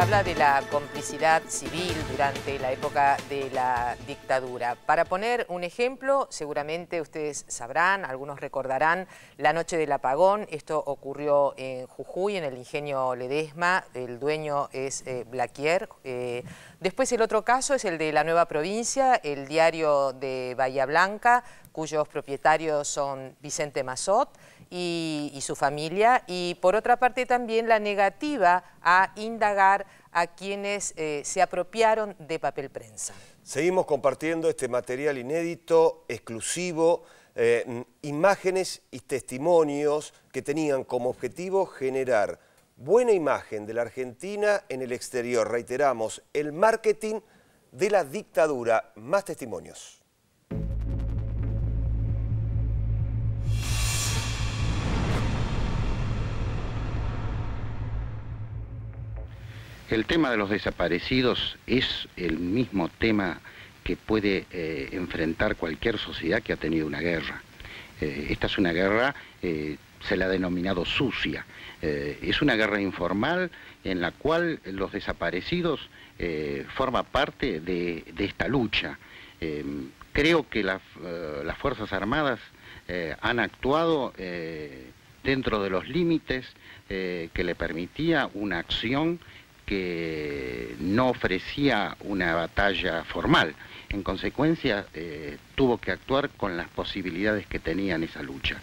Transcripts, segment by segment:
habla de la complicidad civil durante la época de la dictadura. Para poner un ejemplo, seguramente ustedes sabrán, algunos recordarán la noche del apagón. Esto ocurrió en Jujuy, en el ingenio Ledesma. El dueño es Blaquier. Después el otro caso es el de la Nueva Provincia, el diario de Bahía Blanca, cuyos propietarios son Vicente Mazot y su familia, y por otra parte también la negativa a indagar a quienes se apropiaron de papel prensa. Seguimos compartiendo este material inédito, exclusivo, imágenes y testimonios que tenían como objetivo generar buena imagen de la Argentina en el exterior. Reiteramos, el marketing de la dictadura. Más testimonios. El tema de los desaparecidos es el mismo tema que puede enfrentar cualquier sociedad que ha tenido una guerra. Esta es una guerra, se la ha denominado sucia. Es una guerra informal en la cual los desaparecidos forman parte de esta lucha. Creo que las Fuerzas Armadas han actuado dentro de los límites que le permitía una acción que no ofrecía una batalla formal. En consecuencia, tuvo que actuar con las posibilidades que tenía en esa lucha.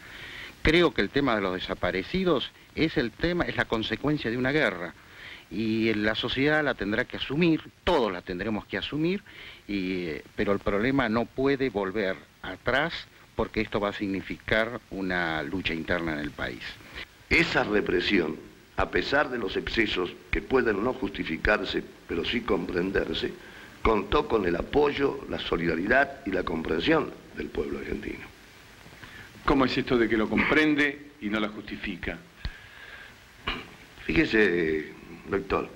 Creo que el tema de los desaparecidos es la consecuencia de una guerra, y la sociedad la tendrá que asumir, todos la tendremos que asumir, pero el problema no puede volver atrás, porque esto va a significar una lucha interna en el país. Esa represión, a pesar de los excesos que pueden no justificarse, pero sí comprenderse, contó con el apoyo, la solidaridad y la comprensión del pueblo argentino. ¿Cómo es esto de que lo comprende y no la justifica? Fíjese, doctor,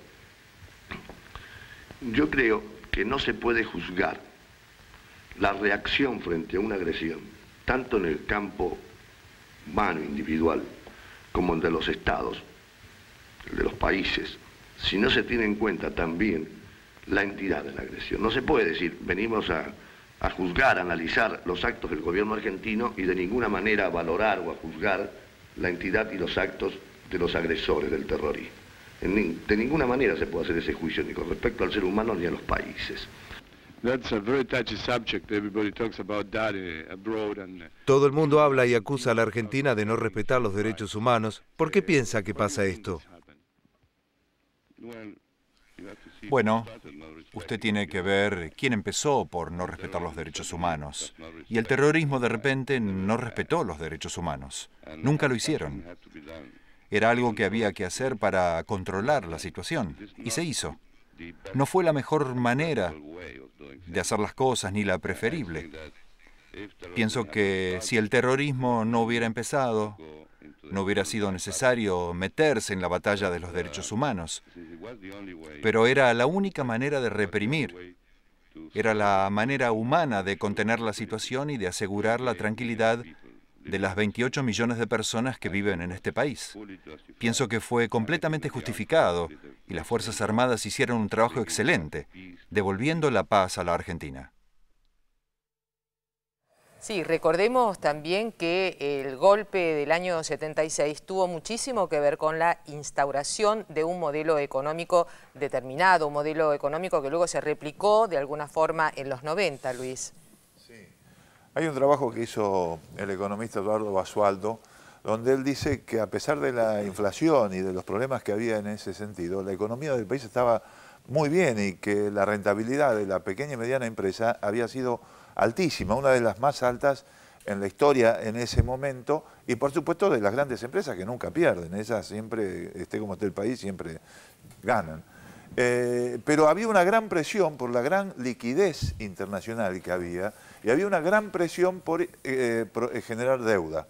yo creo que no se puede juzgar la reacción frente a una agresión, tanto en el campo humano, individual, como en de los estados, de los países, si no se tiene en cuenta también la entidad de la agresión. No se puede decir, venimos a juzgar, a analizar los actos del gobierno argentino y de ninguna manera a valorar o a juzgar la entidad y los actos de los agresores del terrorismo. De ninguna manera se puede hacer ese juicio, ni con respecto al ser humano ni a los países. Todo el mundo habla y acusa a la Argentina de no respetar los derechos humanos. ¿Por qué piensa que pasa esto? Bueno, usted tiene que ver quién empezó por no respetar los derechos humanos. Y el terrorismo de repente no respetó los derechos humanos. Nunca lo hicieron. Era algo que había que hacer para controlar la situación. Y se hizo. No fue la mejor manera de hacer las cosas ni la preferible. Pienso que si el terrorismo no hubiera empezado, no hubiera sido necesario meterse en la batalla de los derechos humanos. Pero era la única manera de reprimir. Era la manera humana de contener la situación y de asegurar la tranquilidad de las 28 millones de personas que viven en este país. Pienso que fue completamente justificado y las Fuerzas Armadas hicieron un trabajo excelente, devolviendo la paz a la Argentina. Sí, recordemos también que el golpe del año 76 tuvo muchísimo que ver con la instauración de un modelo económico determinado, un modelo económico que luego se replicó de alguna forma en los 90, Luis. Sí. Hay un trabajo que hizo el economista Eduardo Basualdo, donde él dice que a pesar de la inflación y de los problemas que había en ese sentido, la economía del país estaba muy bien y que la rentabilidad de la pequeña y mediana empresa había sido altísima, una de las más altas en la historia en ese momento, y por supuesto de las grandes empresas que nunca pierden, esas siempre, esté como esté el país, siempre ganan. Pero había una gran presión por la gran liquidez internacional que había, y había una gran presión por generar deuda,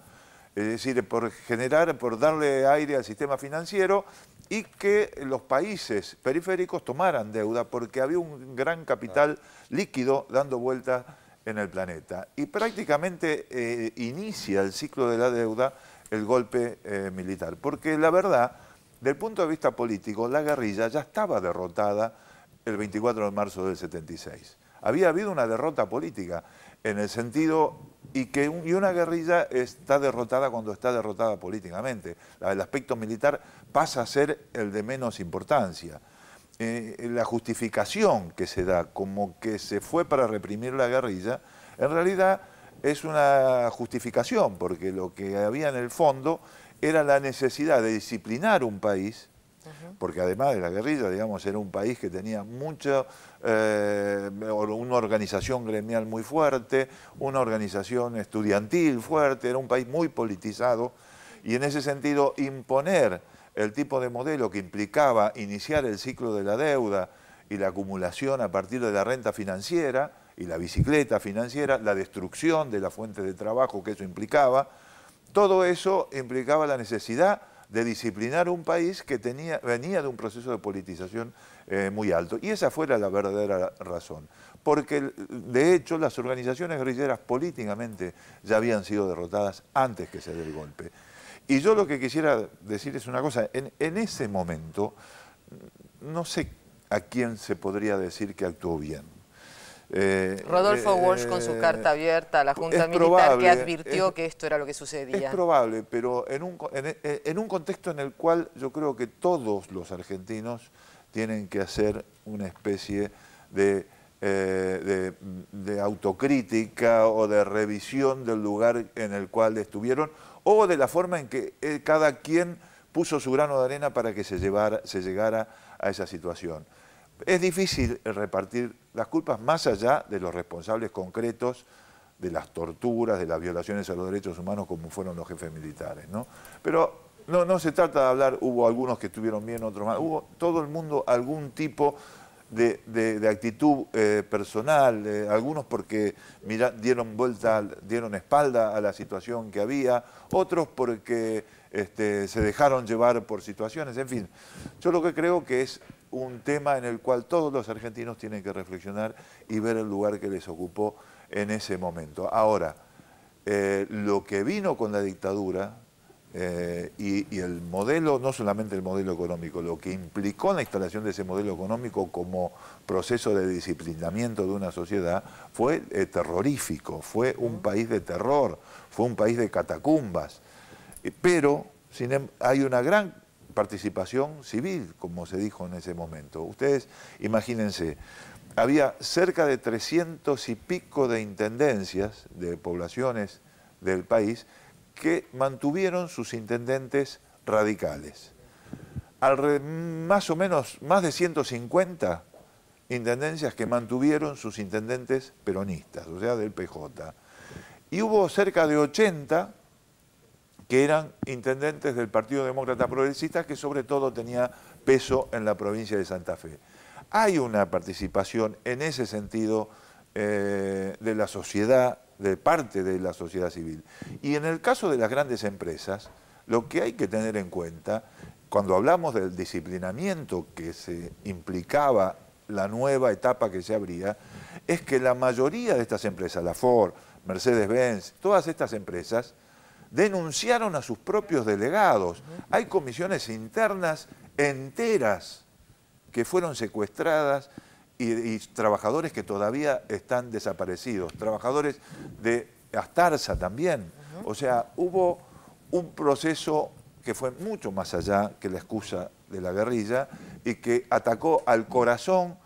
es decir, por darle aire al sistema financiero y que los países periféricos tomaran deuda porque había un gran capital líquido dando vuelta en el planeta. Y prácticamente inicia el ciclo de la deuda el golpe militar, porque la verdad del punto de vista político, la guerrilla ya estaba derrotada el 24 de marzo del 76. Había habido una derrota política en el sentido y una guerrilla está derrotada cuando está derrotada políticamente. El aspecto militar pasa a ser el de menos importancia. La justificación que se da como que se fue para reprimir la guerrilla, en realidad es una justificación, porque lo que había en el fondo era la necesidad de disciplinar un país, porque además de la guerrilla, digamos, era un país que tenía una organización gremial muy fuerte, una organización estudiantil fuerte, era un país muy politizado, y en ese sentido imponer el tipo de modelo que implicaba iniciar el ciclo de la deuda y la acumulación a partir de la renta financiera y la bicicleta financiera, la destrucción de la fuente de trabajo que eso implicaba, todo eso implicaba la necesidad de disciplinar un país que venía de un proceso de politización muy alto. Y esa fue la verdadera razón. Porque, de hecho, las organizaciones guerrilleras políticamente ya habían sido derrotadas antes que se dé el golpe. Y yo lo que quisiera decir es una cosa. En ese momento, no sé a quién se podría decir que actuó bien. Rodolfo Walsh con su carta abierta a la Junta Militar que advirtió que esto era lo que sucedía. Es probable, pero en un contexto en el cual yo creo que todos los argentinos tienen que hacer una especie de autocrítica o de revisión del lugar en el cual estuvieron o de la forma en que cada quien puso su grano de arena para que se llegara a esa situación. Es difícil repartir las culpas más allá de los responsables concretos de las torturas, de las violaciones a los derechos humanos como fueron los jefes militares, ¿no? Pero no se trata de hablar, hubo algunos que estuvieron bien, otros mal, hubo todo el mundo algún tipo de actitud personal, algunos porque dieron espalda a la situación que había, otros porque se dejaron llevar por situaciones, en fin. Yo lo que creo que es un tema en el cual todos los argentinos tienen que reflexionar y ver el lugar que les ocupó en ese momento. Ahora, lo que vino con la dictadura y el modelo, no solamente el modelo económico, lo que implicó la instalación de ese modelo económico como proceso de disciplinamiento de una sociedad fue terrorífico, fue un país de terror, fue un país de catacumbas. Pero hay una gran participación civil, como se dijo en ese momento. Ustedes imagínense, había cerca de 300 y pico de intendencias de poblaciones del país que mantuvieron sus intendentes radicales. Más o menos, más de 150 intendencias que mantuvieron sus intendentes peronistas, o sea, del PJ. Y hubo cerca de 80 que eran intendentes del Partido Demócrata Progresista, que sobre todo tenía peso en la provincia de Santa Fe. Hay una participación en ese sentido de la sociedad, de parte de la sociedad civil. Y en el caso de las grandes empresas, lo que hay que tener en cuenta, cuando hablamos del disciplinamiento que se implicaba la nueva etapa que se abría, es que la mayoría de estas empresas, la Ford, Mercedes-Benz, todas estas empresas, denunciaron a sus propios delegados. Hay comisiones internas enteras que fueron secuestradas y trabajadores que todavía están desaparecidos, trabajadores de Astarza también. O sea, hubo un proceso que fue mucho más allá que la excusa de la guerrilla y que atacó al corazón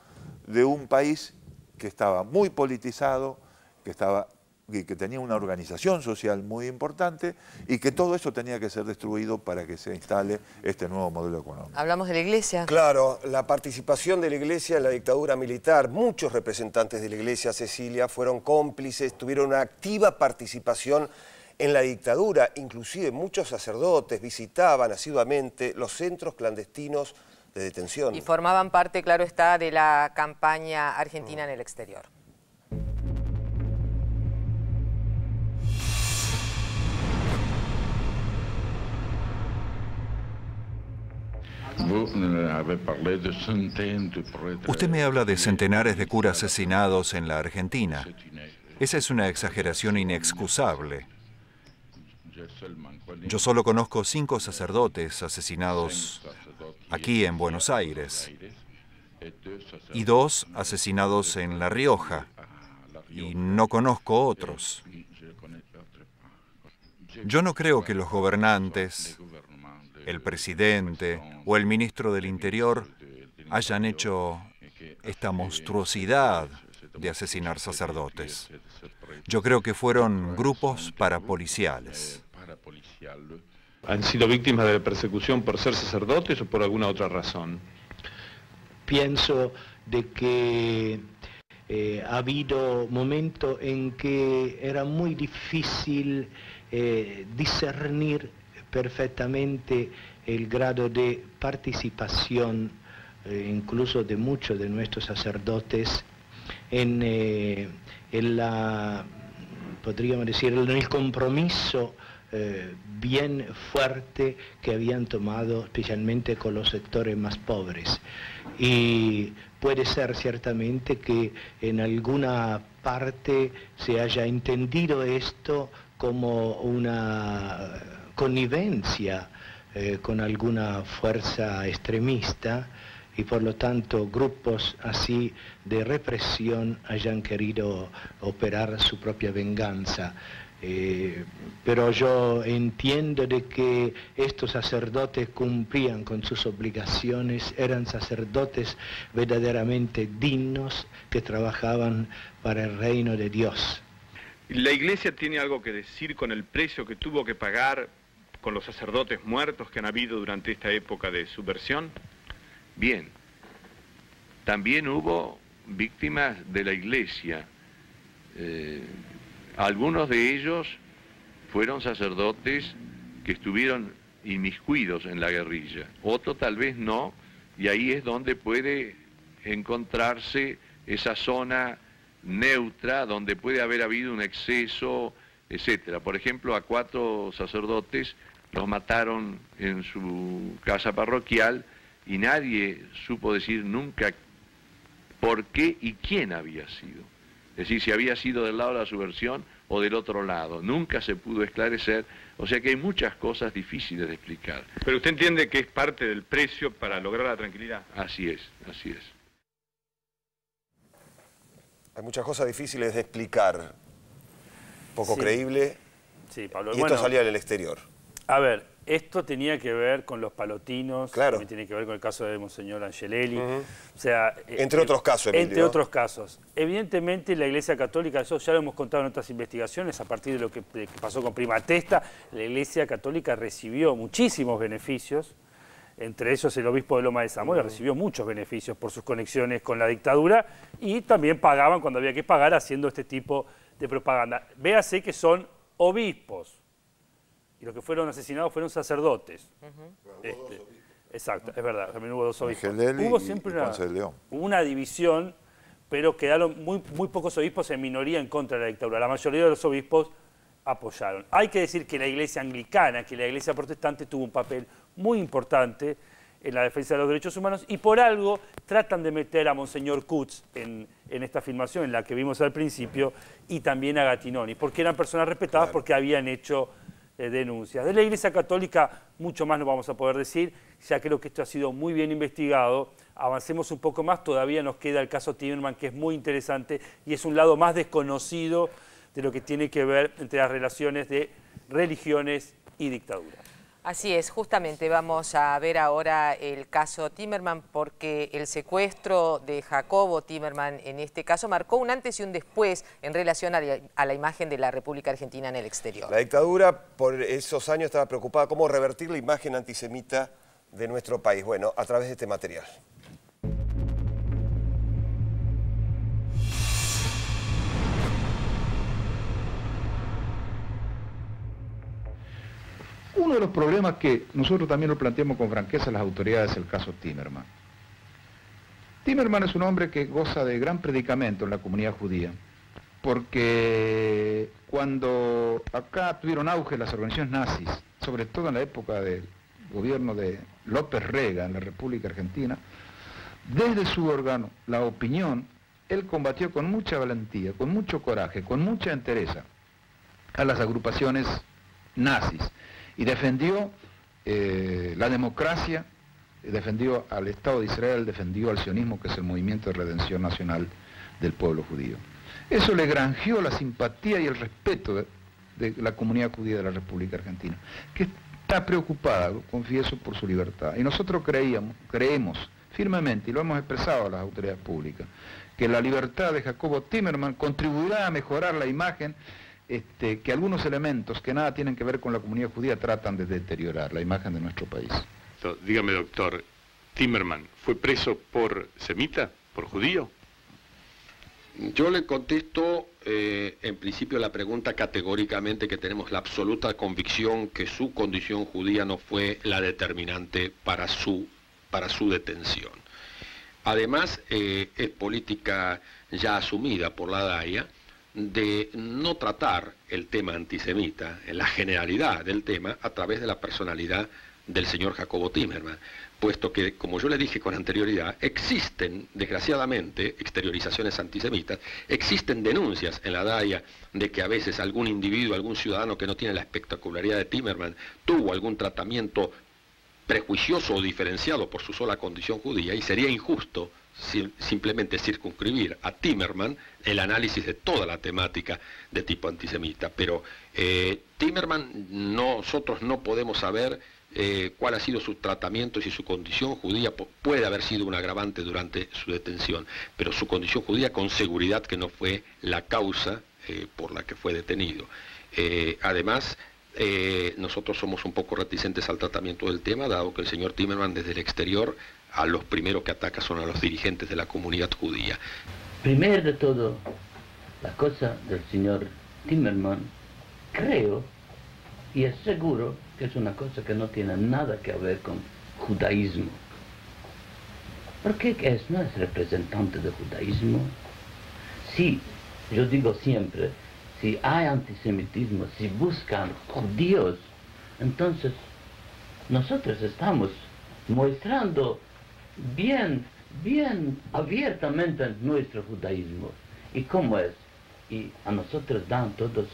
de un país que estaba muy politizado, que tenía una organización social muy importante y que todo eso tenía que ser destruido para que se instale este nuevo modelo económico. Hablamos de la Iglesia. Claro, la participación de la Iglesia en la dictadura militar, muchos representantes de la Iglesia, Cecilia, fueron cómplices, tuvieron una activa participación en la dictadura, inclusive muchos sacerdotes visitaban asiduamente los centros clandestinos de detención. Y formaban parte, claro está, de la campaña argentina en el exterior. Usted me habla de centenares de curas asesinados en la Argentina. Esa es una exageración inexcusable. Yo solo conozco 5 sacerdotes asesinados aquí en Buenos Aires, y 2 asesinados en La Rioja, y no conozco otros. Yo no creo que los gobernantes, el presidente o el ministro del Interior hayan hecho esta monstruosidad de asesinar sacerdotes. Yo creo que fueron grupos parapoliciales. ¿Han sido víctimas de la persecución por ser sacerdotes o por alguna otra razón? Pienso de que ha habido momentos en que era muy difícil discernir perfectamente el grado de participación, incluso de muchos de nuestros sacerdotes, en podríamos decir, en el compromiso bien fuerte que habían tomado especialmente con los sectores más pobres. Y puede ser ciertamente que en alguna parte se haya entendido esto como una connivencia con alguna fuerza extremista, y por lo tanto grupos así de represión hayan querido operar su propia venganza. Pero yo entiendo de que estos sacerdotes cumplían con sus obligaciones, eran sacerdotes verdaderamente dignos que trabajaban para el reino de Dios. ¿La Iglesia tiene algo que decir con el precio que tuvo que pagar con los sacerdotes muertos que han habido durante esta época de subversión? Bien, también hubo víctimas de la Iglesia. Algunos de ellos fueron sacerdotes que estuvieron inmiscuidos en la guerrilla, otros tal vez no, y ahí es donde puede encontrarse esa zona neutra, donde puede haber habido un exceso, etcétera. Por ejemplo, a 4 sacerdotes los mataron en su casa parroquial y nadie supo decir nunca por qué y quién había sido. Es decir, si había sido del lado de la subversión o del otro lado. Nunca se pudo esclarecer, o sea que hay muchas cosas difíciles de explicar. Pero usted entiende que es parte del precio para lograr la tranquilidad. Así es, así es. Hay muchas cosas difíciles de explicar, poco creíble, sí, Pablo. Y esto salía en el exterior. A ver, esto tenía que ver con los palotinos, claro. También tiene que ver con el caso de Monseñor Angelelli. O sea, entre otros casos, Emilio. Entre otros casos. Evidentemente la Iglesia Católica, eso ya lo hemos contado en otras investigaciones, a partir de lo que pasó con Prima Testa, la Iglesia Católica recibió muchísimos beneficios, entre ellos el obispo de Loma de Zamora recibió muchos beneficios por sus conexiones con la dictadura y también pagaban cuando había que pagar haciendo este tipo de propaganda. Véase que son obispos. Y los que fueron asesinados fueron sacerdotes. Exacto, es verdad, también hubo 2 obispos. Hubo siempre una división, pero quedaron muy pocos obispos en minoría en contra de la dictadura. La mayoría de los obispos apoyaron. Hay que decir que la Iglesia anglicana, que la Iglesia protestante tuvo un papel muy importante en la defensa de los derechos humanos y por algo tratan de meter a Monseñor Kutz en esta filmación, en la que vimos al principio, y también a Gattinoni, porque eran personas respetadas, porque habían hecho denuncias. De la Iglesia Católica mucho más no vamos a poder decir, ya creo que esto ha sido muy bien investigado. Avancemos un poco más, todavía nos queda el caso Timerman, que es muy interesante y es un lado más desconocido de lo que tiene que ver entre las relaciones de religiones y dictaduras. Así es, justamente vamos a ver ahora el caso Timerman porque el secuestro de Jacobo Timerman en este caso marcó un antes y un después en relación a la imagen de la República Argentina en el exterior. La dictadura por esos años estaba preocupada cómo revertir la imagen antisemita de nuestro país. Bueno, a través de este material. Uno de los problemas que nosotros también lo planteamos con franqueza a las autoridades es el caso Timerman. Timerman es un hombre que goza de gran predicamento en la comunidad judía, porque cuando acá tuvieron auge las organizaciones nazis, sobre todo en la época del gobierno de López Rega en la República Argentina, desde su órgano, La Opinión, él combatió con mucha valentía, con mucho coraje, con mucha entereza a las agrupaciones nazis y defendió la democracia defendió al Estado de Israel, defendió al sionismo, que es el movimiento de redención nacional del pueblo judío. Eso le granjeó la simpatía y el respeto de la comunidad judía de la República Argentina, que está preocupada, confieso, por su libertad. Y nosotros creemos firmemente, y lo hemos expresado a las autoridades públicas, que la libertad de Jacobo Timerman contribuirá a mejorar la imagen que algunos elementos que nada tienen que ver con la comunidad judía tratan de deteriorar, la imagen de nuestro país. Dígame, doctor, ¿Timerman fue preso por semita, por judío? Yo le contesto en principio la pregunta categóricamente, que tenemos la absoluta convicción que su condición judía no fue la determinante para su detención. Además, es política ya asumida por la DAIA de no tratar el tema antisemita, en la generalidad del tema, a través de la personalidad del señor Jacobo Timerman, puesto que, como yo le dije con anterioridad, existen, desgraciadamente, exteriorizaciones antisemitas, existen denuncias en la DAIA de que a veces algún individuo, algún ciudadano que no tiene la espectacularidad de Timerman, tuvo algún tratamiento prejuicioso o diferenciado por su sola condición judía, y sería injusto simplemente circunscribir a Timerman el análisis de toda la temática de tipo antisemita. Pero Timerman, nosotros no podemos saber cuál ha sido su tratamiento, si su condición judía puede haber sido un agravante durante su detención, pero su condición judía con seguridad que no fue la causa por la que fue detenido. Además, nosotros somos un poco reticentes al tratamiento del tema, dado que el señor Timerman desde el exterior a los primeros que ataca son a los dirigentes de la comunidad judía. Primero de todo, la cosa del señor Timerman, creo y es seguro que es una cosa que no tiene nada que ver con judaísmo. Porque no es representante del judaísmo. Sí, yo digo siempre, si hay antisemitismo, si buscan judíos, entonces nosotros estamos mostrando bien abiertamente nuestro judaísmo. ¿Y cómo es? Y a nosotros dan todos,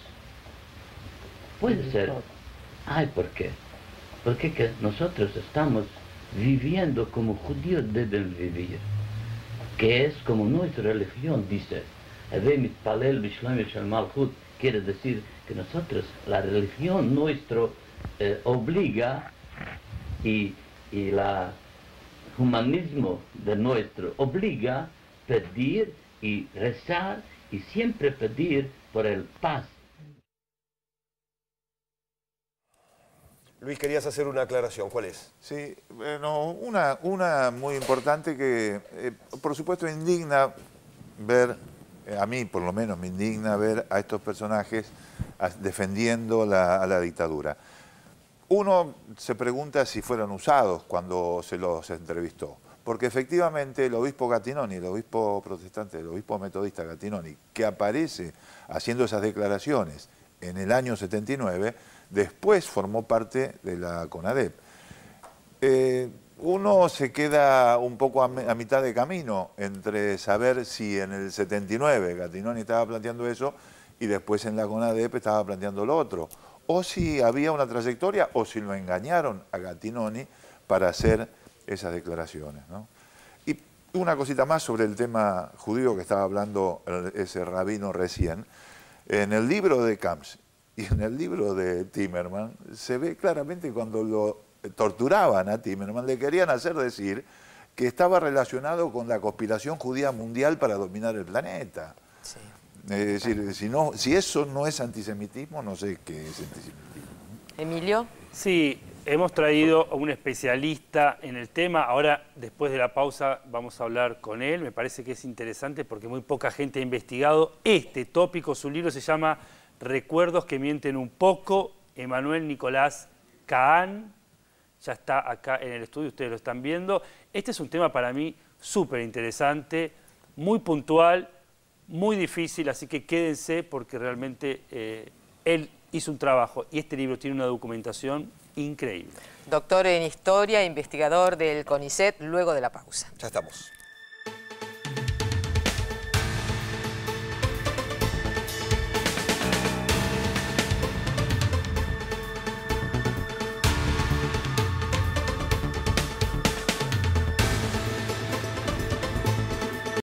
puede ser. Ay, ¿por qué? Porque que nosotros estamos viviendo como judíos deben vivir, que es como nuestra religión dice. Quiere decir que nosotros, la religión nuestra obliga, y la humanismo de nuestro obliga pedir y rezar y siempre pedir por el paz. Luis, querías hacer una aclaración, ¿cuál es? Sí, bueno, una muy importante que, por supuesto, indigna ver, a mí por lo menos me indigna ver a estos personajes defendiendo a la dictadura. Uno se pregunta si fueron usados cuando se los entrevistó, porque efectivamente el obispo Gattinoni, el obispo protestante, el obispo metodista Gattinoni, que aparece haciendo esas declaraciones en el año 79, después formó parte de la CONADEP. Uno se queda un poco a mitad de camino entre saber si en el 79 Gattinoni estaba planteando eso y después en la CONADEP estaba planteando lo otro. O si había una trayectoria o si lo engañaron a Gattinoni para hacer esas declaraciones, ¿no? Y una cosita más sobre el tema judío que estaba hablando ese rabino recién. En el libro de Camps y en el libro de Timerman se ve claramente cuando lo torturaban a Timerman, le querían hacer decir que estaba relacionado con la conspiración judía mundial para dominar el planeta. Sí. Es decir, si eso no es antisemitismo, no sé qué es antisemitismo. ¿Emilio? Sí, hemos traído a un especialista en el tema. Ahora, después de la pausa, vamos a hablar con él. Me parece que es interesante porque muy poca gente ha investigado este tópico. Su libro se llama Recuerdos que mienten un poco. Emmanuel Nicolás Kahn ya está acá en el estudio, ustedes lo están viendo. Este es un tema para mí súper interesante, muy puntual, muy difícil, así que quédense porque realmente él hizo un trabajo y este libro tiene una documentación increíble. Doctor en Historia, investigador del CONICET, luego de la pausa. Ya estamos.